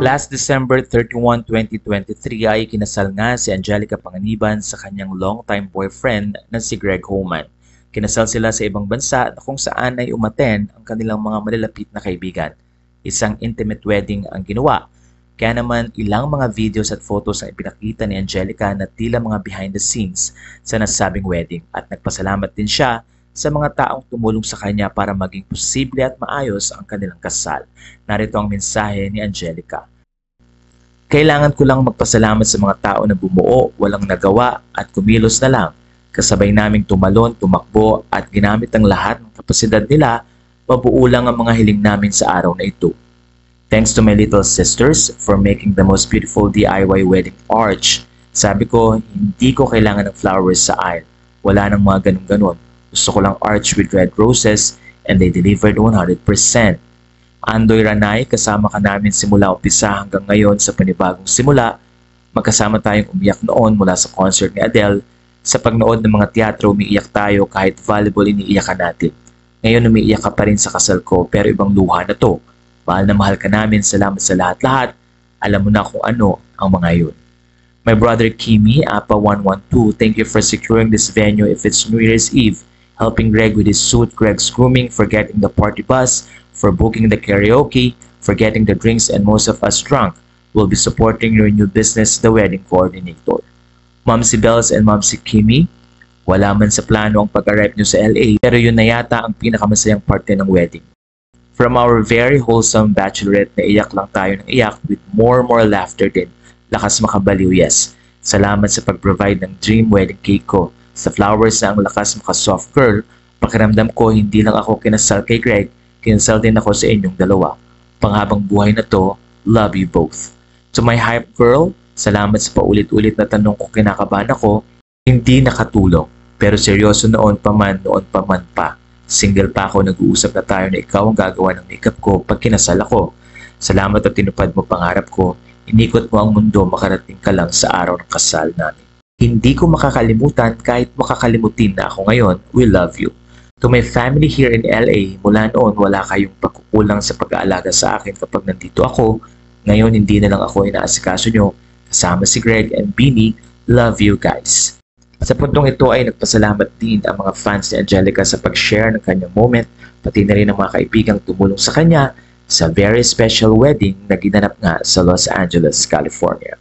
Last December 31, 2023 ay kinasal nga si Angelica Panganiban sa kanyang longtime boyfriend na si Greg Homan. Kinasal sila sa ibang bansa na kung saan ay umattend ang kanilang mga malalapit na kaibigan. Isang intimate wedding ang ginawa. Kaya naman ilang mga videos at photos ang ipinakita ni Angelica na tila mga behind the scenes sa nasabing wedding at nagpasalamat din siya sa mga taong tumulong sa kanya para maging posible at maayos ang kanilang kasal. Narito ang mensahe ni Angelica. Kailangan ko lang magpasalamat sa mga tao na bumuo, walang nagawa at kumilos na lang. Kasabay naming tumalon, tumakbo at ginamit ang lahat ng kapasidad nila, mabuo lang ang mga hiling namin sa araw na ito. Thanks to my little sisters for making the most beautiful DIY wedding arch. Sabi ko, hindi ko kailangan ng flowers sa aisle. Wala nang mga ganun-ganon. Gusto ko lang arch with red roses and they delivered 100%. Andoy Ranay, kasama ka namin simula umpisa hanggang ngayon sa panibagong simula. Magkasama tayong umiyak noon mula sa concert ni Adele. Sa pagnood ng mga teatro, umiiyak tayo kahit volleyball iniiyakan natin. Ngayon umiiyak ka pa rin sa kasal ko pero ibang luha na to. Mahal na mahal ka namin, salamat sa lahat-lahat. Alam mo na kung ano ang mga yun. My brother Kimi, Apa112, thank you for securing this venue if it's New Year's Eve. Helping Greg with his suit, Greg's grooming, for getting the party bus, for booking the karaoke, for getting the drinks and most of us drunk. We'll be supporting your new business, the wedding coordinator. Momsi Bells and Momsi Kimi, wala man sa plano ang pag-arrive nyo sa LA, pero yun na yata ang pinakamasayang parte ng wedding. From our very wholesome bachelorette na iyak lang tayo ng iyak with more laughter din. Lakas makabaliw, yes. Salamat sa pag-provide ng dream wedding cake ko. Sa flowers na ang lakas maka-soft girl, pakiramdam ko hindi lang ako kinasal kay Greg, kinasal din ako sa inyong dalawa. Panghabang buhay na to, love you both. To my hype girl, salamat sa paulit-ulit na tanong ko kinakabahan ako, hindi nakatulong. Pero seryoso noon pa man pa. Single pa ako, nag-uusap na tayo na ikaw ang gagawa ng makeup ko pag kinasal ako. Salamat at tinupad mo pangarap ko. Inikot mo ang mundo, makarating ka lang sa araw ng kasal namin. Hindi ko makakalimutan kahit makakalimutin na ako ngayon, we love you. To my family here in LA, mula noon wala kayong pagkukulang sa pag-aalaga sa akin kapag nandito ako. Ngayon hindi na lang ako inaasikaso nyo. Kasama si Greg and Beanie, love you guys. Sa puntong ito ay nagpasalamat din ang mga fans ni Angelica sa pag-share ng kanyang moment, pati na rin ang mga kaibigang tumulong sa kanya sa very special wedding na ginanap nga sa Los Angeles, California.